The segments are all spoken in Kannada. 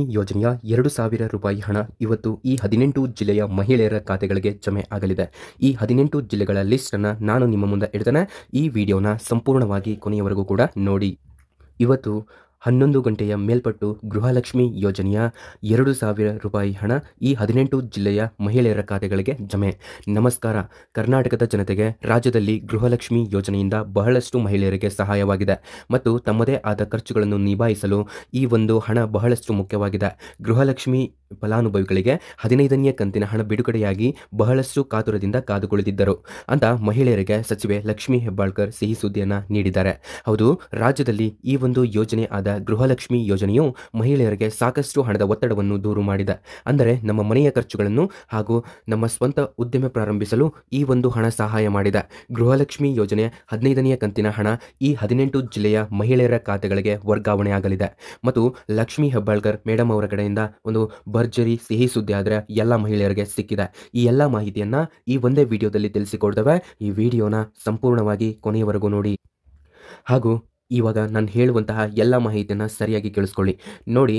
ಈ ಯೋಜನೆಯ ₹2,000 ಹಣ ಇವತ್ತು ಈ 18 ಜಿಲ್ಲೆಯ ಮಹಿಳೆಯರ ಖಾತೆಗಳಿಗೆ ಜಮೆ ಆಗಲಿದೆ. ಈ 18 ಜಿಲ್ಲೆಗಳ ಲಿಸ್ಟ್ ಅನ್ನು ನಾನು ನಿಮ್ಮ ಮುಂದೆ ಇಡ್ತೇನೆ. ಈ ವಿಡಿಯೋನ ಸಂಪೂರ್ಣವಾಗಿ ಕೊನೆಯವರೆಗೂ ಕೂಡ ನೋಡಿ. ಇವತ್ತು 11 ಗಂಟೆಯ ಮೇಲ್ಪಟ್ಟು ಗೃಹಲಕ್ಷ್ಮಿ ಯೋಜನೆಯ ₹2,000 ಹಣ ಈ 18 ಜಿಲ್ಲೆಯ ಮಹಿಳೆಯರ ಖಾತೆಗಳಿಗೆ ಜಮೆ. ನಮಸ್ಕಾರ. ಕರ್ನಾಟಕದ ಜನತೆಗೆ ರಾಜ್ಯದಲ್ಲಿ ಗೃಹಲಕ್ಷ್ಮಿ ಯೋಜನೆಯಿಂದ ಬಹಳಷ್ಟು ಮಹಿಳೆಯರಿಗೆ ಸಹಾಯವಾಗಿದೆ ಮತ್ತು ತಮ್ಮದೇ ಆದ ಖರ್ಚುಗಳನ್ನು ನಿಭಾಯಿಸಲು ಈ ಒಂದು ಹಣ ಬಹಳಷ್ಟು ಮುಖ್ಯವಾಗಿದೆ. ಗೃಹಲಕ್ಷ್ಮಿ ಫಲಾನುಭವಿಗಳಿಗೆ 15ನೇ ಕಂತಿನ ಹಣ ಬಿಡುಗಡೆಯಾಗಿ ಬಹಳಷ್ಟು ಕಾತುರದಿಂದ ಕಾದು ಕುಳಿತಿದ್ದರು ಅಂತ ಮಹಿಳೆಯರಿಗೆ ಸಚಿವೆ ಲಕ್ಷ್ಮೀ ಹೆಬ್ಬಾಳ್ಕರ್ ಸಿಹಿ ಸುದ್ದಿಯನ್ನು ನೀಡಿದ್ದಾರೆ. ಹೌದು, ರಾಜ್ಯದಲ್ಲಿ ಈ ಒಂದು ಯೋಜನೆ ಆದ ಗೃಹಲಕ್ಷ್ಮಿ ಯೋಜನೆಯು ಮಹಿಳೆಯರಿಗೆ ಸಾಕಷ್ಟು ಹಣದ ಒತ್ತಡವನ್ನು ದೂರು ಮಾಡಿದೆ. ಅಂದರೆ ನಮ್ಮ ಮನೆಯ ಖರ್ಚುಗಳನ್ನು ಹಾಗೂ ನಮ್ಮ ಸ್ವಂತ ಉದ್ಯಮ ಪ್ರಾರಂಭಿಸಲು ಈ ಒಂದು ಹಣ ಸಹಾಯ ಮಾಡಿದೆ. ಗೃಹಲಕ್ಷ್ಮಿ ಯೋಜನೆ 15ನೇ ಕಂತಿನ ಹಣ ಈ 18 ಜಿಲ್ಲೆಯ ಮಹಿಳೆಯರ ಖಾತೆಗಳಿಗೆ ವರ್ಗಾವಣೆ ಆಗಲಿದೆ ಮತ್ತು ಲಕ್ಷ್ಮೀ ಹೆಬ್ಬಾಳ್ಕರ್ ಮೇಡಮ್ ಅವರ ಕಡೆಯಿಂದ ಒಂದು ಭರ್ಜರಿ ಸಿಹಿ ಸುದ್ದಿ ಆದರೆ ಎಲ್ಲ ಮಹಿಳೆಯರಿಗೆ ಸಿಕ್ಕಿದೆ. ಈ ಎಲ್ಲ ಮಾಹಿತಿಯನ್ನ ಈ ಒಂದೇ ವಿಡಿಯೋದಲ್ಲಿ ತಿಳಿಸಿಕೊಡ್ತೇವೆ. ಈ ವಿಡಿಯೋನ ಸಂಪೂರ್ಣವಾಗಿ ಕೊನೆಯವರೆಗೂ ನೋಡಿ. ಹಾಗೂ ಇವಾಗ ನಾನು ಹೇಳುವಂತಹ ಎಲ್ಲ ಮಾಹಿತಿಯನ್ನು ಸರಿಯಾಗಿ ಕೇಳಿಸ್ಕೊಳ್ಳಿ. ನೋಡಿ,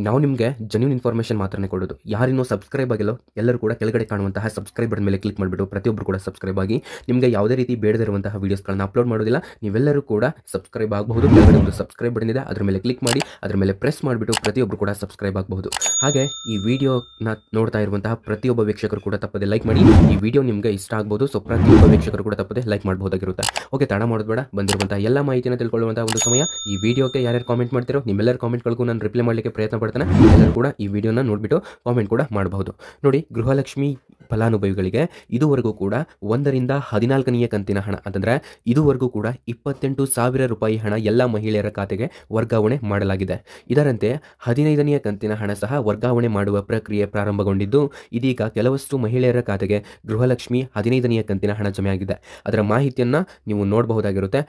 ನಾವು ನಿಮಗೆ ಜೆನ್ಯೂನ್ ಇನ್ಫಾರ್ಮೇಷನ್ ಮಾತ್ರನೇ ಕೊಡೋದು. ಯಾರಿನ್ನೂ ಸಬ್ಸ್ಕ್ರೈಬ್ ಆಗಿಲ್ಲೋ ಎಲ್ಲರೂ ಕೂಡ ಕೆಳಗಡೆ ಕಾಣುವಂತಹ ಸಬ್ಸ್ಕ್ರೈಬ್ ಬಟನ್ ಮೇಲೆ ಕ್ಲಿಕ್ ಮಾಡಿಬಿಟ್ಟು ಪ್ರತಿಯೊಬ್ಬರು ಕೂಡ ಸಬ್ಸ್ಕ್ರೈಬ್ ಆಗಿ. ನಿಮಗೆ ಯಾವುದೇ ರೀತಿ ಬೇಡದಿರುವಂತಹ ವೀಡಿಯೋಸ್ಗಳನ್ನ ಅಪ್ಲೋಡ್ ಮಾಡೋದಿಲ್ಲ. ನೀವೆಲ್ಲರೂ ಕೂಡ ಸಬ್ಸ್ಕ್ರೈಬ್ ಆಗಬಹುದು. ಕೆಳಗಡೆ ಒಂದು ಸಬ್ಸ್ಕ್ರೈಬ್ ಬಟನ್ ಇದೆ, ಅದರ ಮೇಲೆ ಕ್ಲಿಕ್ ಮಾಡಿ, ಅದರ ಮೇಲೆ ಪ್ರೆಸ್ ಮಾಡಿಬಿಟ್ಟು ಪ್ರತಿಯೊಬ್ಬರು ಕೂಡ ಸಬ್ಸ್ಕ್ರೈಬ್ ಆಗಬಹುದು. ಹಾಗೆ ಈ ವಿಡಿಯೋನ ನೋಡ್ತಾ ಇರುವಂತಹ ಪ್ರತಿಯೊಬ್ಬ ವೀಕ್ಷಕರು ಕೂಡ ತಪ್ಪದೆ ಲೈಕ್ ಮಾಡಿ. ಈ ವಿಡಿಯೋ ನಿಮಗೆ ಇಷ್ಟ ಆಗ್ಬೋದು, ಸೊ ಪ್ರತಿಯೊಬ್ಬ ವೀಕ್ಷಕರು ಕೂಡ ತಪ್ಪದೆ ಲೈಕ್ ಮಾಡಬಹುದಾಗಿರುತ್ತೆ. ಓಕೆ, ತಡ ಮಾಡೋದು ಬೇಡ. ಬಂದಿರುವಂತಹ ಎಲ್ಲ ಮಾಹಿತಿಯನ್ನು ತಿಳ್ಕೊಳ್ಳುವಂತಹ ಒಂದು ಸಮಯ. ಈ ವಿಡಿಯೋಗೆ ಯಾರ್ಯಾರು ಕಾಮೆಂಟ್ ಮಾಡ್ತಿರೋ ನಿಮ್ಮೆಲ್ಲರ ಕಾಮೆಂಟ್ಗಳಿಗೂ ನಾನು ರಿಪ್ಲೈ ಮಾಡಲಿಕ್ಕೆ ಪ್ರಯತ್ನ ಪಡ್ತೇನೆ. ಎಲ್ಲರೂ ಕೂಡ ಈ ವಿಡಿಯೋನ ನೋಡಿಬಿಟ್ಟು ಕಾಮೆಂಟ್ ಕೂಡ ಮಾಡಬಹುದು. ನೋಡಿ, ಗೃಹಲಕ್ಷ್ಮಿ ಫಲಾನುಭವಿಗಳಿಗೆ ಇದುವರೆಗೂ ಕೂಡ 1ರಿಂದ 14ನೇ ಕಂತಿನ ಹಣ ಅಂತಂದರೆ ಇದುವರೆಗೂ ಕೂಡ ₹28,000 ಹಣ ಎಲ್ಲ ಮಹಿಳೆಯರ ಖಾತೆಗೆ ವರ್ಗಾವಣೆ ಮಾಡಲಾಗಿದೆ. ಇದರಂತೆ 15ನೇ ಕಂತಿನ ಹಣ ಸಹ ವರ್ಗಾವಣೆ ಮಾಡುವ ಪ್ರಕ್ರಿಯೆ ಪ್ರಾರಂಭಗೊಂಡಿದ್ದು, ಇದೀಗ ಕೆಲವಷ್ಟು ಮಹಿಳೆಯರ ಖಾತೆಗೆ ಗೃಹಲಕ್ಷ್ಮಿ 15ನೇ ಕಂತಿನ ಹಣ ಜಮೆ ಆಗಿದೆ. ಅದರ ಮಾಹಿತಿಯನ್ನು ನೀವು ನೋಡಬಹುದಾಗಿರುತ್ತೆ.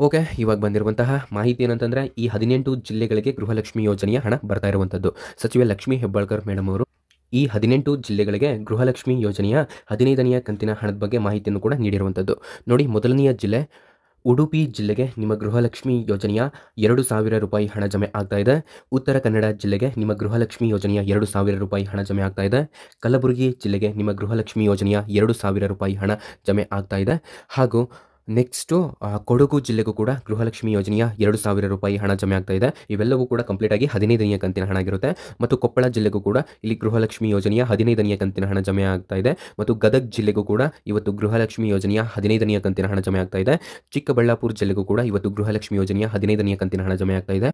ಓಕೆ, ಇವಾಗ ಬಂದಿರುವಂತಹ ಮಾಹಿತಿ ಏನಂತಂದರೆ ಈ 18 ಜಿಲ್ಲೆಗಳಿಗೆ ಗೃಹಲಕ್ಷ್ಮಿ ಯೋಜನೆಯ ಹಣ ಬರ್ತಾ ಇರುವಂಥದ್ದು. ಸಚಿವೆ ಲಕ್ಷ್ಮೀ ಹೆಬ್ಬಾಳ್ಕರ್ ಮೇಡಮ್ ಅವರು ಈ 18 ಜಿಲ್ಲೆಗಳಿಗೆ ಗೃಹಲಕ್ಷ್ಮಿ ಯೋಜನೆಯ 15ನೇ ಕಂತಿನ ಹಣದ ಬಗ್ಗೆ ಮಾಹಿತಿಯನ್ನು ಕೂಡ ನೀಡಿರುವಂಥದ್ದು. ನೋಡಿ, ಮೊದಲನೆಯ ಜಿಲ್ಲೆ ಉಡುಪಿ ಜಿಲ್ಲೆಗೆ ನಿಮ್ಮ ಗೃಹಲಕ್ಷ್ಮಿ ಯೋಜನೆಯ ₹2,000 ಹಣ ಜಮೆ ಆಗ್ತಾ ಇದೆ. ಉತ್ತರ ಕನ್ನಡ ಜಿಲ್ಲೆಗೆ ನಿಮ್ಮ ಗೃಹಲಕ್ಷ್ಮಿ ಯೋಜನೆಯ ₹2,000 ಹಣ ಜಮೆ ಆಗ್ತಾ ಇದೆ. ಕಲಬುರಗಿ ಜಿಲ್ಲೆಗೆ ನಿಮ್ಮ ಗೃಹಲಕ್ಷ್ಮಿ ಯೋಜನೆಯ ₹2,000 ಹಣ ಜಮೆ ಆಗ್ತಾ ಇದೆ. ಹಾಗೂ ನೆಕ್ಸ್ಟು ಕೊಡಗು ಜಿಲ್ಲೆಗೂ ಕೂಡ ಗೃಹಲಕ್ಷ್ಮಿ ಯೋಜನೆಯ ₹2,000 ಹಣ ಜಮೆ ಆಗ್ತಾ ಇದೆ. ಇವೆಲ್ಲವೂ ಕೂಡ ಕಂಪ್ಲೀಟಾಗಿ 15ನೇ ಕಂತಿನ ಹಣ ಆಗಿರುತ್ತೆ. ಮತ್ತು ಕೊಪ್ಪಳ ಜಿಲ್ಲೆಗೂ ಕೂಡ ಇಲ್ಲಿ ಗೃಹಲಕ್ಷ್ಮಿ ಯೋಜನೆಯ 15ನೇ ಕಂತಿನ ಹಣ ಜಮೆ ಆಗ್ತಾ ಇದೆ. ಮತ್ತು ಗದಗ ಜಿಲ್ಲೆಗೂ ಕೂಡ ಇವತ್ತು ಗೃಹಲಕ್ಷ್ಮಿ ಯೋಜನೆಯ 15ನೇ ಕಂತಿನ ಹಣ ಜಮೆ ಆಗ್ತಾ ಇದೆ. ಚಿಕ್ಕಬಳ್ಳಾಪುರ ಜಿಲ್ಲೆಗೂ ಕೂಡ ಇವತ್ತು ಗೃಹಲಕ್ಷ್ಮಿ ಯೋಜನೆಯ 15ನೇ ಕಂತಿನ ಹಣ ಜಮೆ ಆಗ್ತಾ ಇದೆ.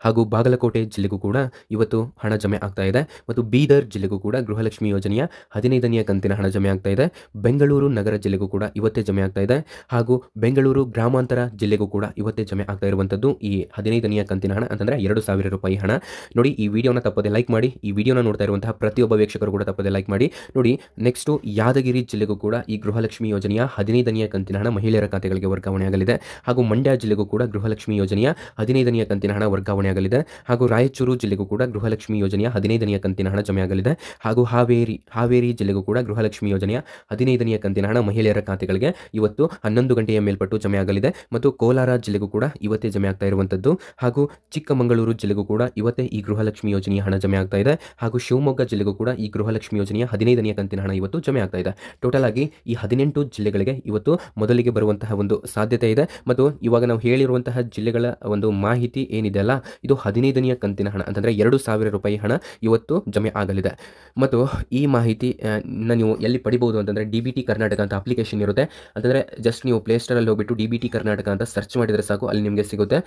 ಹಾಗೂ ಬಾಗಲಕೋಟೆ ಜಿಲ್ಲೆಗೂ ಕೂಡ ಇವತ್ತು ಹಣ ಜಮೆ ಆಗ್ತಾ ಇದೆ. ಮತ್ತು ಬೀದರ್ ಜಿಲ್ಲೆಗೂ ಕೂಡ ಗೃಹಲಕ್ಷ್ಮಿ ಯೋಜನೆಯ 15ನೇ ಕಂತಿನ ಹಣ ಜಮೆ ಆಗ್ತಾ ಇದೆ. ಬೆಂಗಳೂರು ನಗರ ಜಿಲ್ಲೆಗೂ ಕೂಡ ಇವತ್ತೇ ಜಮೆ ಆಗ್ತಾ ಇದೆ. ಹಾಗೂ ಬೆಂಗಳೂರು ಗ್ರಾಮಾಂತರ ಜಿಲ್ಲೆಗೂ ಕೂಡ ಇವತ್ತೇ ಜಮೆ ಆಗ್ತಾ ಇರುವಂಥದ್ದು ಈ 15ನೇ ಕಂತಿನ ಹಣ ಅಂತಂದರೆ ₹2,000 ಹಣ. ನೋಡಿ, ಈ ವಿಡಿಯೋನ ತಪ್ಪದೆ ಲೈಕ್ ಮಾಡಿ. ಈ ವಿಡಿಯೋನ ನೋಡ್ತಾ ಇರುವಂತಹ ಪ್ರತಿಯೊಬ್ಬ ವೀಕ್ಷಕರು ಕೂಡ ತಪ್ಪದೆ ಲೈಕ್ ಮಾಡಿ. ನೋಡಿ, ನೆಕ್ಸ್ಟು ಯಾದಗಿರಿ ಜಿಲ್ಲೆಗೂ ಕೂಡ ಈ ಗೃಹಲಕ್ಷ್ಮಿ ಯೋಜನೆಯ 15ನೇ ಕಂತಿನ ಹಣ ಮಹಿಳೆಯರ ಖಾತೆಗಳಿಗೆ ವರ್ಗಾವಣೆ ಆಗಲಿದೆ. ಹಾಗೂ ಮಂಡ್ಯ ಜಿಲ್ಲೆಗೂ ಕೂಡ ಗೃಹಲಕ್ಷ್ಮಿ ಯೋಜನೆಯ 15ನೇ ಕಂತಿನ ಹಣ ವರ್ಗಾವಣೆ ಆಗಲಿದೆ. ಹಾಗೂ ರಾಯಚೂರು ಜಿಲ್ಲೆಗೂ ಕೂಡ ಗೃಹಲಕ್ಷ್ಮಿ ಯೋಜನೆಯ 15ನೇ ಕಂತಿನ ಹಣ ಜಮೆ ಆಗಲಿದೆ. ಹಾಗೂ ಹಾವೇರಿ ಜಿಲ್ಲೆಗೂ ಕೂಡ ಗೃಹಲಕ್ಷ್ಮಿ ಯೋಜನೆಯ 15ನೇ ಕಂತಿನ ಹಣ ಮಹಿಳೆಯರ ಖಾತೆಗಳಿಗೆ ಇವತ್ತು 11 ಗಂಟೆಯ ಮೇಲ್ಪಟ್ಟು ಜಮೆ ಆಗಲಿದೆ. ಮತ್ತು ಕೋಲಾರ ಜಿಲ್ಲೆಗೂ ಕೂಡ ಇವತ್ತೇ ಜಮೆ ಆಗ್ತಾ ಇರುವಂಥದ್ದು. ಹಾಗೂ ಚಿಕ್ಕಮಗಳೂರು ಜಿಲ್ಲೆಗೂ ಕೂಡ ಇವತ್ತೇ ಈ ಗೃಹಲಕ್ಷ್ಮಿ ಯೋಜನೆಯ ಹಣ ಜಮೆ ಆಗ್ತಾ ಇದೆ. ಹಾಗೂ ಶಿವಮೊಗ್ಗ ಜಿಲ್ಲೆಗೂ ಕೂಡ ಈ ಗೃಹಲಕ್ಷ್ಮಿ ಯೋಜನೆಯ 15ನೇ ಕಂತಿನ ಹಣ ಇವತ್ತು ಜಮೆ ಆಗ್ತಾ ಇದೆ. ಟೋಟಲ್ ಆಗಿ ಈ 18 ಜಿಲ್ಲೆಗಳಿಗೆ ಇವತ್ತು ಮೊದಲಿಗೆ ಬರುವಂತಹ ಒಂದು ಸಾಧ್ಯತೆ ಇದೆ. ಮತ್ತು ಇವಾಗ ನಾವು ಹೇಳಿರುವಂತಹ ಜಿಲ್ಲೆಗಳ ಒಂದು ಮಾಹಿತಿ ಏನಿದೆ ಅಲ್ಲ, ಇದು 15ನೇ ಕಂತಿನ ಹಣ ಅಂತಂದರೆ ₹2,000 ಹಣ ಇವತ್ತು ಜಮೆ ಆಗಲಿದೆ. ಮತ್ತು ಈ ಮಾಹಿತಿ ನೀವು ಎಲ್ಲಿ ಪಡಿಬಹುದು ಅಂತಂದರೆ DBT ಕರ್ನಾಟಕ ಅಂತ ಅಪ್ಲಿಕೇಶನ್ ಇರುತ್ತೆ. ಅಂತಂದರೆ ಜಸ್ಟ್ ನೀವು ಪ್ಲೇಸ್ಟೋರಲ್ಲಿ ಹೋಗ್ಬಿಟ್ಟು DBT ಕರ್ನಾಟಕ ಅಂತ ಸರ್ಚ್ ಮಾಡಿದರೆ ಸಾಕು, ಅಲ್ಲಿ ನಿಮಗೆ ಸಿಗುತ್ತೆ.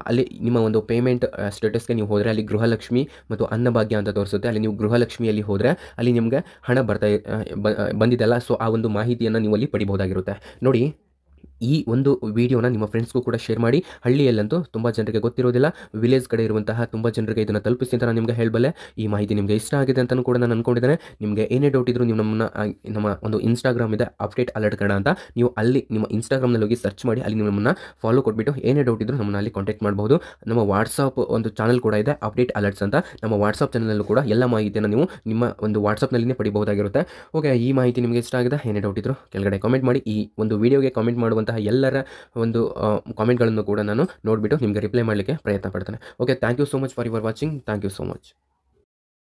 ಅಲ್ಲಿ ನಿಮ್ಮ ಒಂದು ಪೇಮೆಂಟ್ ಸ್ಟೇಟಸ್ಗೆ ನೀವು ಹೋದರೆ ಅಲ್ಲಿ ಗೃಹಲಕ್ಷ್ಮಿ ಮತ್ತು ಅನ್ನಭಾಗ್ಯ ಅಂತ ತೋರಿಸುತ್ತೆ. ಅಲ್ಲಿ ನೀವು ಗೃಹಲಕ್ಷ್ಮಿಯಲ್ಲಿ ಹೋದರೆ ಅಲ್ಲಿ ನಿಮಗೆ ಹಣ ಬಂದಿದೆಯಲ್ಲ, ಸೊ ಆ ಒಂದು ಮಾಹಿತಿಯನ್ನು ನೀವು ಅಲ್ಲಿ ಪಡಿಬಹುದಾಗಿರುತ್ತೆ. ನೋಡಿ, ಈ ಒಂದು ವಿಡಿಯೋನ ನಿಮ್ಮ ಫ್ರೆಂಡ್ಸ್ಗೂ ಕೂಡ ಶೇರ್ ಮಾಡಿ. ಹಳ್ಳಿಯಲ್ಲಂತೂ ತುಂಬ ಜನರಿಗೆ ಗೊತ್ತಿರೋದಿಲ್ಲ, ವಿಲೇಜ್ ಕಡೆ ಇರುವಂತಹ ತುಂಬ ಜನರಿಗೆ ಇದನ್ನು ತಲುಪಿಸಿ ಅಂತ ನಾನು ನಿಮಗೆ ಹೇಳಬಲ್ಲೆ. ಈ ಮಾಹಿತಿ ನಿಮಗೆ ಇಷ್ಟ ಆಗಿದೆ ಅಂತಲೂ ಕೂಡ ನಾನು ಅಂದ್ಕೊಂಡಿದ್ದೇನೆ. ನಿಮಗೆ ಏನೇ ಡೌಟ್ ಇದ್ದರೂ ನೀವು ನಮ್ಮ ಒಂದು ಇನ್ಸ್ಟಾಗ್ರಾಮ್ ಇದೆ ಅಪ್ಡೇಟ್ ಅಲರ್ಟ್ ಕನ್ನಡ ಅಂತ, ನೀವು ಅಲ್ಲಿ ನಿಮ್ಮ ಇನ್ಸ್ಟಾಗ್ರಾಮ್ನಲ್ಲಿ ಹೋಗಿ ಸರ್ಚ್ ಮಾಡಿ, ಅಲ್ಲಿ ನಮ್ಮನ್ನು ಫಾಲೋ ಕೊಟ್ಬಿಟ್ಟು ಏನೇ ಡೌಟ್ ಇದ್ದರೂ ನಮ್ಮನ್ನು ಅಲ್ಲಿ ಕಾಂಟ್ಯಾಕ್ಟ್ ಮಾಡಬಹುದು. ನಮ್ಮ ವಾಟ್ಸಾಪ್ ಒಂದು ಚಾನಲ್ ಕೂಡ ಇದೆ ಅಪ್ಡೇಟ್ ಅಲರ್ಟ್ಸ್ ಅಂತ. ನಮ್ಮ ವಾಟ್ಸಾಪ್ ಚಾನಲಲ್ಲೂ ಕೂಡ ಎಲ್ಲ ಮಾಹಿತಿಯನ್ನು ನೀವು ನಿಮ್ಮ ಒಂದು ವಾಟ್ಸಾಪ್ನಲ್ಲಿನೇ ಪಡಿಬಹುದಾಗಿರುತ್ತೆ. ಓಕೆ, ಈ ಮಾಹಿತಿ ನಿಮಗೆ ಇಷ್ಟ ಆಗಿದೆ, ಏನೇ ಡೌಟ್ ಇದ್ದರೂ ಕೆಳಗಡೆ ಕಾಮೆಂಟ್ ಮಾಡಿ. ಈ ಒಂದು ವಿಡಿಯೋಗೆ ಕಾಮೆಂಟ್ ಮಾಡುವಂತಹ ಎಲ್ಲರ ಒಂದು ಕಾಮೆಂಟ್ಗಳನ್ನು ಕೂಡ ನಾನು ನೋಡಿಬಿಟ್ಟು ನಿಮಗೆ ರಿಪ್ಲೈ ಮಾಡಲಿಕ್ಕೆ ಪ್ರಯತ್ನ ಪಡ್ತೇನೆ. Okay, thank you so much for your watching. Thank you so much.